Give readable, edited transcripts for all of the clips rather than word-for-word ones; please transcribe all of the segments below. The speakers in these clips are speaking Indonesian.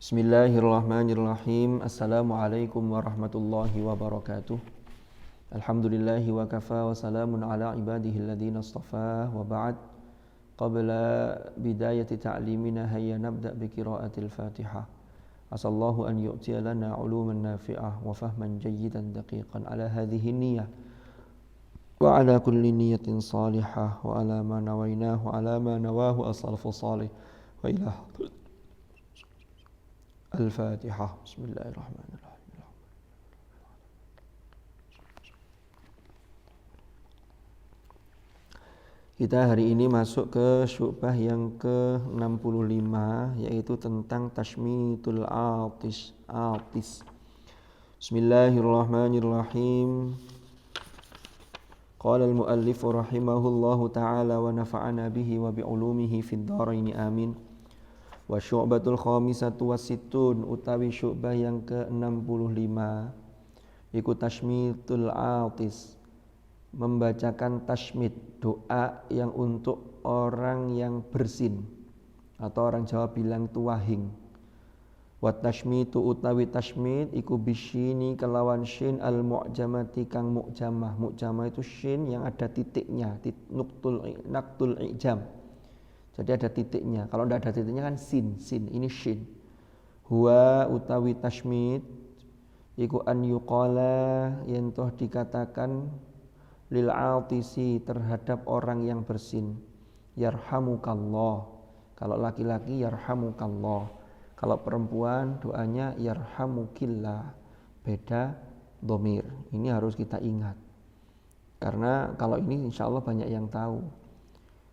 Bismillahirrahmanirrahim. Assalamualaikum warahmatullahi wabarakatuh. Alhamdulillahi wa kafa wa salamun ala ibadihi alladhina astafa wa ba'd. Qabla bidayati ta'limina hayya nabda' bi qira'atil Fatihah. Asallahu an yu'tiya lana 'uluman nafi'ah wa fahman jayyidan daqiqan ala hadhihi niyyah wa ala kulli niyyatin salihah wa ala ma nawainahu ala ma nawahu as-salafu salih wa ila Al-Fatihah. Bismillahirrahmanirrahim. Kita hari ini masuk ke syubhah yang ke-65, yaitu tentang tashmitul atis. Bismillahirrahmanirrahim. Qala al-muallif rahimahullahu ta'ala wa nafa'ana bihi wa bi'ulumihi fid dharaini amin. Wa syu'batul khamisatu wasittun, utawi syu'bah yang ke-65 iku tashmitul atis, membacakan tashmid, doa yang untuk orang yang bersin, atau orang Jawa bilang tuwahing. Wa tashmitu utawi tashmid iku bisyini kelawan shin al mu'jamati kang mu'jamah. Mu'jamah itu shin yang ada titiknya, naktul i'jam. Jadi ada titiknya. Kalau tidak ada titiknya kan sin. Ini shin. Huwa utawi tashmid iku an yuqala, yen toh dikatakan lil atisi, terhadap orang yang bersin, yarhamukallah. Kalau laki-laki yarhamukallah. Kalau perempuan doanya yarhamukillah. Beda dhamir. Ini harus kita ingat. Karena kalau ini insya Allah banyak yang tahu.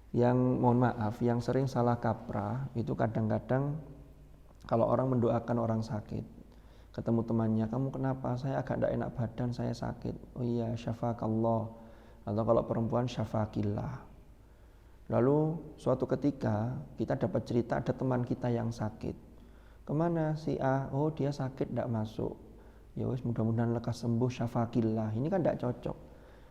Yang mohon maaf, yang sering salah kaprah itu kadang-kadang kalau orang mendoakan orang sakit, ketemu temannya, kamu kenapa? Saya agak tidak enak badan, saya sakit. Oh iya, syafakallah. Atau kalau perempuan syafakillah. Lalu suatu ketika kita dapat cerita ada teman kita yang sakit. Kemana si A? Oh dia sakit, tidak masuk. Ya wis, mudah-mudahan lekas sembuh, syafakillah. Ini kan tidak cocok.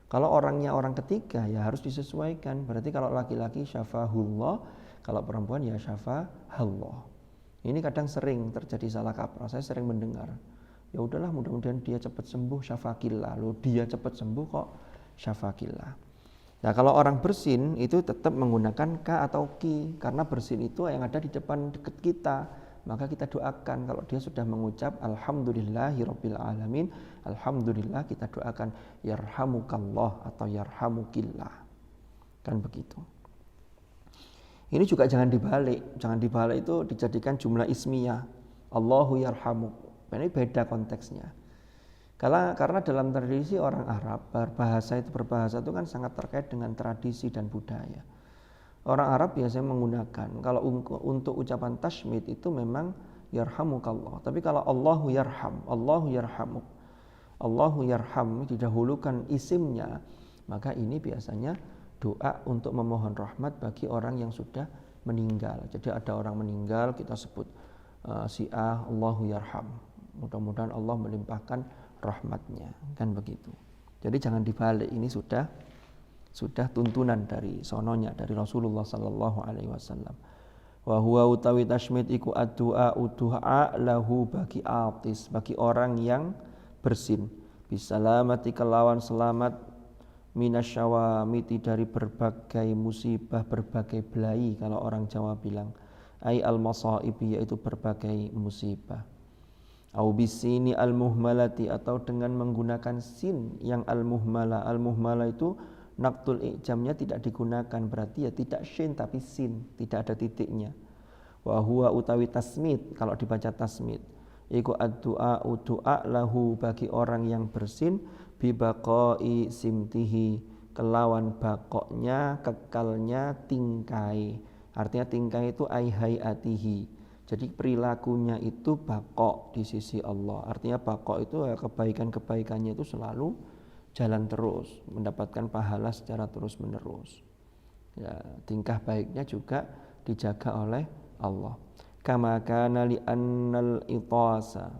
Kalau orangnya orang ketiga ya harus disesuaikan. Berarti kalau laki-laki syafahullah, kalau perempuan ya syafahallah. Ini kadang sering terjadi salah kaprah. Saya sering mendengar. Ya udahlah, mudah-mudahan dia cepat sembuh, syafakillah. Loh, dia cepat sembuh kok syafakillah. Nah, kalau orang bersin itu tetap menggunakan ka atau ki, karena bersin itu yang ada di depan dekat kita. Maka kita doakan kalau dia sudah mengucap alhamdulillahirabbil alamin, alhamdulillah, kita doakan yarhamukallah atau yarhamukillah. Kan begitu. Ini juga jangan dibalik. Jangan dibalik itu dijadikan jumlah ismiyah. Allahu yarhamuk. Ini beda konteksnya. Karena dalam tradisi orang Arab, berbahasa itu kan sangat terkait dengan tradisi dan budaya. Orang Arab biasanya menggunakan, kalau untuk ucapan tashmid itu memang yarhamukallah. Tapi kalau Allahu yarham, Allahu yarhamuk, Allahu yarham didahulukan isimnya, maka ini biasanya doa untuk memohon rahmat bagi orang yang sudah meninggal. Jadi ada orang meninggal, kita sebut si A, Allahu yarham. Mudah-mudahan Allah melimpahkan rahmatnya, kan begitu. Jadi jangan dibalik, ini sudah tuntunan dari sononya, dari Rasulullah sallallahu alaihi wasallam. Wa huwa utawi tashmid iku addu'a du'a lahu bagi atis, bagi orang yang bersin, bisalamati kelawan selamat, minasyawamiti dari berbagai musibah, berbagai belai, kalau orang Jawa bilang ai al-masaibi, yaitu berbagai musibah. Au bisini al-muhmalati, atau dengan menggunakan sin yang al-muhmala. Al-muhmala itu naktul i'jamnya tidak digunakan, berarti ya tidak shin tapi sin, tidak ada titiknya. Wa huwa utawi tasmid, kalau dibaca tasmid iku ad-du'a du'a lahu bagi orang yang bersin, bi baqai simtihi, kelawan bakoknya, kekalnya, tingkai. Artinya tingkai itu ai hayatihi, jadi perilakunya itu bakok di sisi Allah. Artinya bakok itu ya, kebaikan-kebaikannya itu selalu jalan terus, mendapatkan pahala secara terus-menerus. Ya, tingkah baiknya juga dijaga oleh Allah. Kama kana li annal itasa,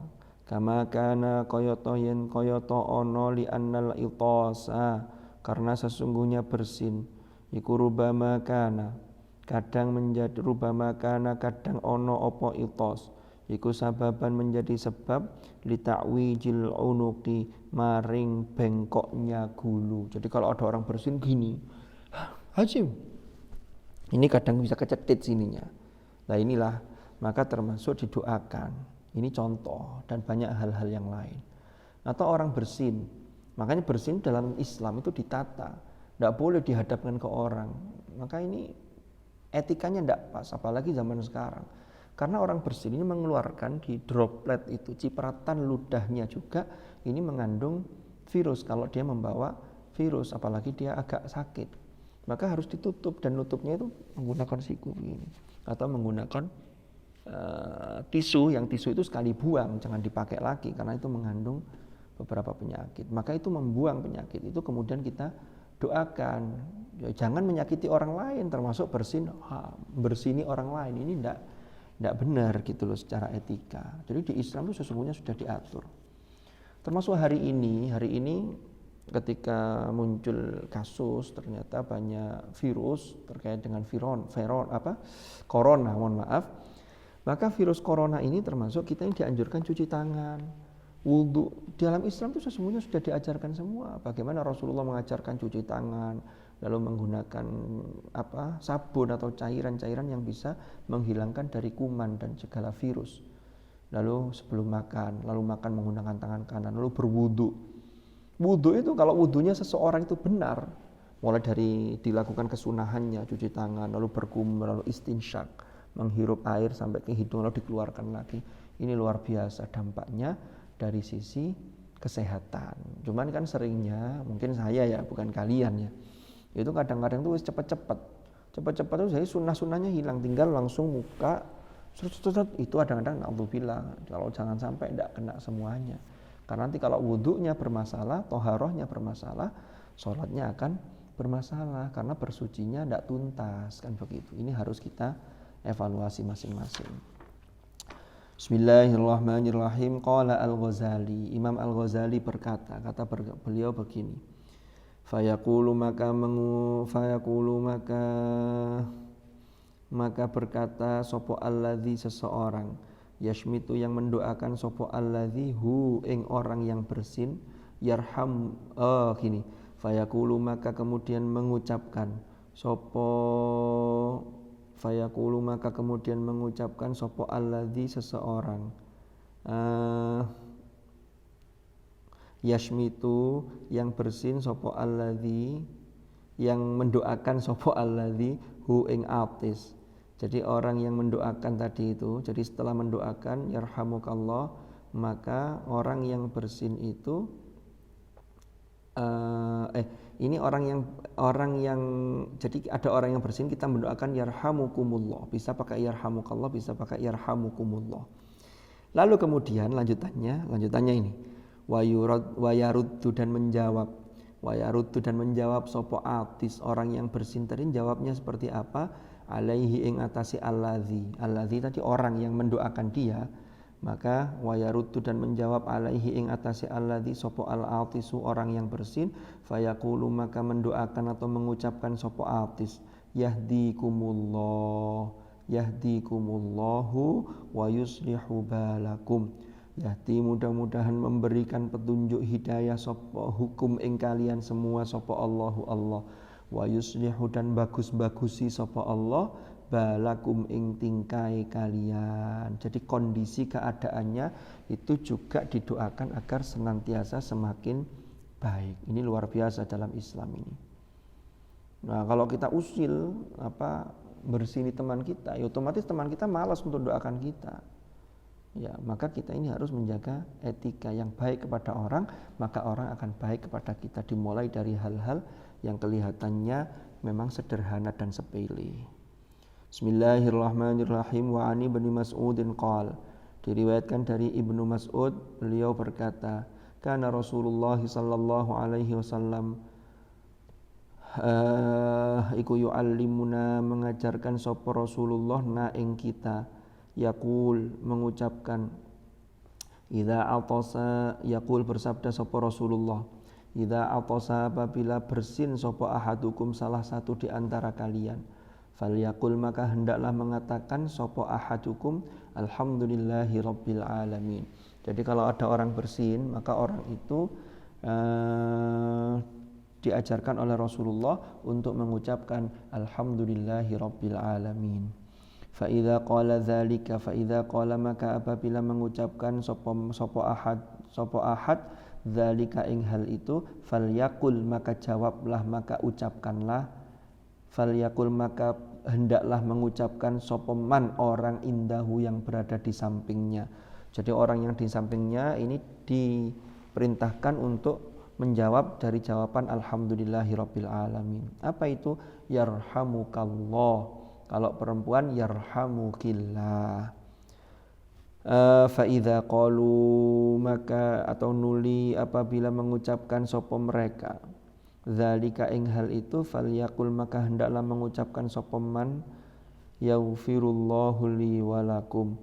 kama kana kayata yen kayata ana li annal itasa, karena sesungguhnya bersin iku rubama kana, kadang menjadi rubama kana, kadang ono opo itos iku sababan menjadi sebab li ta'wijil unuqi maring bengkoknya gulu. Jadi kalau ada orang bersin gini, Hajim, ini kadang bisa kecetit sininya. Nah inilah maka termasuk didoakan. Ini contoh dan banyak hal-hal yang lain. Atau orang bersin, makanya bersin dalam Islam itu ditata, tidak boleh dihadapkan ke orang. Maka ini etikanya tidak pas, apalagi zaman sekarang. Karena orang bersin ini mengeluarkan di droplet itu, cipratan ludahnya juga ini mengandung virus. Kalau dia membawa virus, apalagi dia agak sakit, maka harus ditutup, dan nutupnya itu menggunakan siku ini atau menggunakan tisu. Yang tisu itu sekali buang, jangan dipakai lagi karena itu mengandung beberapa penyakit. Maka itu membuang penyakit itu kemudian kita doakan. Ya, jangan menyakiti orang lain, termasuk bersini orang lain. Ini tidak benar gitu loh secara etika. Jadi di Islam itu sesungguhnya sudah diatur. Termasuk hari ini ketika muncul kasus ternyata banyak virus terkait dengan corona, mohon maaf. Maka virus corona ini termasuk kita yang dianjurkan cuci tangan, wudu. Dalam Islam itu sesungguhnya sudah diajarkan semua. Bagaimana Rasulullah mengajarkan cuci tangan, lalu menggunakan sabun atau cairan-cairan yang bisa menghilangkan dari kuman dan segala virus. Lalu sebelum makan, lalu makan menggunakan tangan kanan, lalu berwudu. Wudu itu kalau wudunya seseorang itu benar, mulai dari dilakukan kesunahannya, cuci tangan, lalu berkumur, lalu istinsyak, menghirup air sampai ke hidung lalu dikeluarkan lagi. Ini luar biasa dampaknya dari sisi kesehatan. Cuman kan seringnya, mungkin saya ya, bukan kalian ya, itu kadang-kadang tuh cepet-cepet tuh jadi sunnah-sunnahnya hilang, tinggal langsung muka itu kadang-kadang na'udzubillah. Kalau jangan sampai tidak kena semuanya, karena nanti kalau wudunya bermasalah, toharohnya bermasalah, sholatnya akan bermasalah karena bersucinya tidak tuntas, kan begitu. Ini harus kita evaluasi masing-masing. Bismillahirrahmanirrahim. Qala Al-Ghazali, Imam Al-Ghazali berkata, beliau begini, Fayaqulu maka berkata sopo alladzi seseorang, yashmitu yang mendoakan sopo alladzi hu ing orang yang bersin, Fayaqulu maka kemudian mengucapkan sopo alladzi seseorang, yashmitu yang bersin sopo alladzi, yang mendoakan sopo alladzi hu ing atis. Jadi orang yang mendoakan tadi itu, jadi setelah mendoakan yarhamukallah, maka orang yang bersin itu ini orang yang jadi ada orang yang bersin, kita mendoakan yarhamukumullah, bisa pakai yarhamukallah, bisa pakai yarhamukumullah. Lalu kemudian lanjutannya ini, wayaruddu dan menjawab sopo atis, orang yang bersin tadi jawabnya seperti apa? Alaihi ing atasi alladzi tadi orang yang mendoakan dia, maka wayaruddu dan menjawab alaihi ing atasi alladzi sopo al-atisu orang yang bersin, fayaqulu maka mendoakan atau mengucapkan sopo atis, yahdikumullahu wa yuslihu balakum. Yahdi mudah-mudahan memberikan petunjuk hidayah sopo hukum ing kalian semua sopo Allahu Allah, wa yuslihu dan bagus-bagusi sopo Allah balakum ing tingkai kalian. Jadi kondisi keadaannya itu juga didoakan agar senantiasa semakin baik. Ini luar biasa dalam Islam ini. Nah, kalau kita usil bersini teman kita, ya otomatis teman kita malas untuk doakan kita. Ya, maka kita ini harus menjaga etika yang baik kepada orang, maka orang akan baik kepada kita, dimulai dari hal-hal yang kelihatannya memang sederhana dan sepele. Bismillahirrahmanirrahim. Wa ani bin Mas'udin qala, diriwayatkan dari Ibnu Mas'ud, beliau berkata, kana Rasulullah sallallahu alaihi wasallam iku yu'allimuna mengajarkan sapa Rasulullah na ing kita, yaqul mengucapkan, idza atasa, yaqul bersabda sapa Rasulullah, idza atasa apabila bersin sapa ahadukum salah satu di antara kalian, Falyaqul maka hendaklah mengatakan sapa ahadukum alhamdulillahi rabbil alamin. Jadi kalau ada orang bersin, maka orang itu diajarkan oleh Rasulullah untuk mengucapkan alhamdulillahi rabbil alamin. Fa idza qala dzalika fa idza qala maka apabila mengucapkan sapa ahad dzalika ing hal itu falyaqul maka jawablah maka ucapkanlah falyaqul maka hendaklah mengucapkan sapa man orang indahu yang berada di sampingnya. Jadi orang yang di sampingnya ini diperintahkan untuk menjawab dari jawaban alhamdulillahirabbil alamin. Apa itu? Yarhamukallah. Kalau perempuan yarhamukillah. Fa idza qalu maka atau nuli apabila mengucapkan sapa mereka zalika ing hal itu falyaqul maka hendaklah mengucapkan sapa man yaghfirullahu li walakum.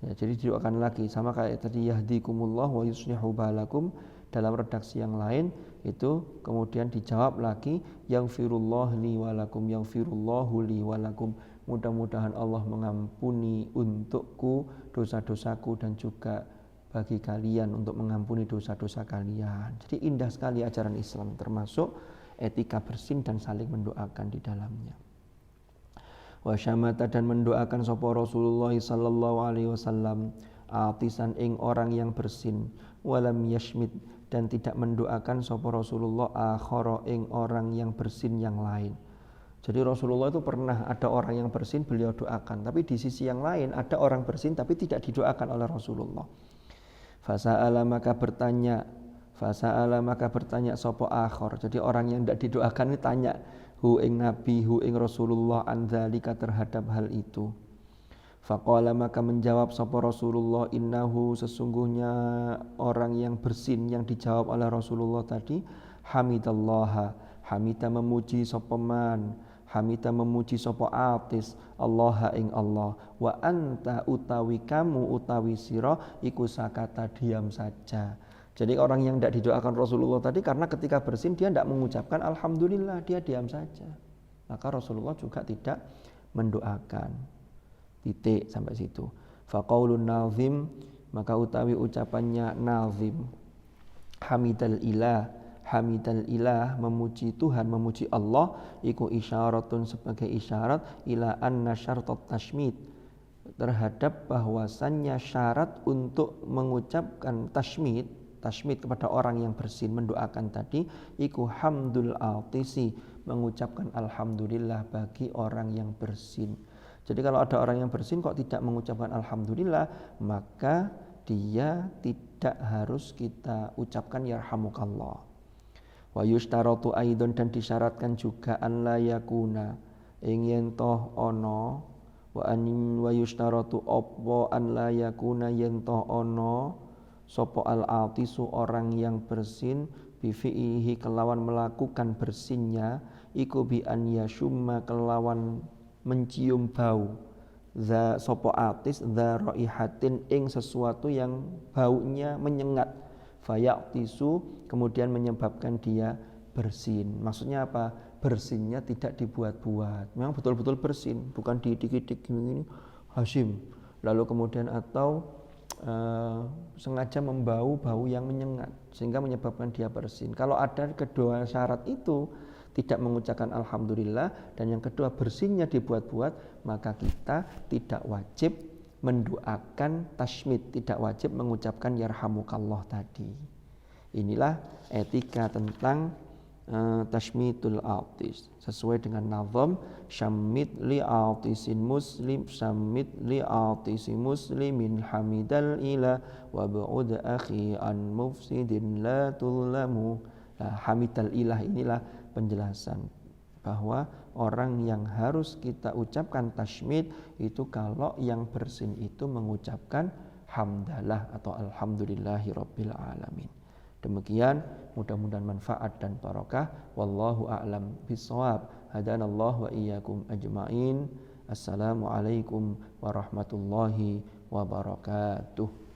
Ya, jadi didoakan lagi sama kayak tadi yahdikumullah wa yuslihu balakum. Dalam redaksi yang lain itu kemudian dijawab lagi yaghfirullahu li walakum yaghfirullahu li walakum. Mudah-mudahan Allah mengampuni untukku dosa-dosaku dan juga bagi kalian untuk mengampuni dosa-dosa kalian. Jadi indah sekali ajaran Islam, termasuk etika bersin dan saling mendoakan di dalamnya. Wa syamata dan mendoakan sapa Rasulullah sallallahu alaihi wasallam atisan ing orang yang bersin walam yashmit dan tidak mendoakan sapa Rasulullah akhara ing orang yang bersin yang lain. Jadi Rasulullah itu pernah ada orang yang bersin beliau doakan, tapi di sisi yang lain ada orang bersin tapi tidak didoakan oleh Rasulullah. Fasa'ala maka bertanya sapa akhar. Jadi orang yang tidak didoakan ini tanya hu ing Nabi hu ing Rasulullah an dzalika terhadap hal itu. Faqala maka menjawab sapa Rasulullah innahu sesungguhnya orang yang bersin yang dijawab oleh Rasulullah tadi hamidallaha hamida memuji sapa man hamida memuji sapa atis Allah ing Allah wa anta utawi kamu utawi sira iku sakata diam saja. Jadi orang yang tidak didoakan Rasulullah tadi karena ketika bersin dia tidak mengucapkan alhamdulillah, dia diam saja. Maka Rasulullah juga tidak mendoakan. Titik sampai situ. Faqaulun nazim maka utawi ucapannya nazim hamidal ilah memuji Tuhan memuji Allah iku isyaratun sebagai isyarat ila anna syartat tashmid terhadap bahwasannya syarat untuk mengucapkan tashmid kepada orang yang bersin mendoakan tadi iku hamdul atisi mengucapkan alhamdulillah bagi orang yang bersin. Jadi kalau ada orang yang bersin kok tidak mengucapkan alhamdulillah, maka dia tidak harus kita ucapkan yarhamukallah. Wa yushtaratu aidon dan disyaratkan juga an la yakuna ing yen toh ana wa yushtaratu apa an la yakuna yen toh ana sapa al atisu orang yang bersin bi fi'ihi kelawan melakukan bersinnya iku bi an yashumma kelawan mencium bau za sopo atis za raihatin ing sesuatu yang baunya menyengat fayaqtisu kemudian menyebabkan dia bersin. Maksudnya apa? Bersinnya tidak dibuat-buat. Memang betul-betul bersin, bukan diidik-idik gini Hasim. Lalu kemudian atau sengaja membau bau yang menyengat sehingga menyebabkan dia bersin. Kalau ada kedua syarat itu tidak mengucapkan alhamdulillah dan yang kedua bersinnya dibuat-buat, maka kita tidak wajib mendoakan tashmid, tidak wajib mengucapkan yarhamukallah tadi. Inilah etika tentang tashmidul atis sesuai dengan nazam syammid li atisin muslim syammid li atisi muslimin hamidal ila wa bu'ud akhi an mufsidin la tullamu. Hamidal ilah inilah penjelasan bahwa orang yang harus kita ucapkan tashmid itu kalau yang bersin itu mengucapkan hamdalah atau alhamdulillahirabbil alamin. Demikian mudah-mudahan manfaat dan barokah. Wallahu a'lam bishawab. Hadanallahu wa iyyakum ajma'in. Assalamualaikum warahmatullahi wabarakatuh.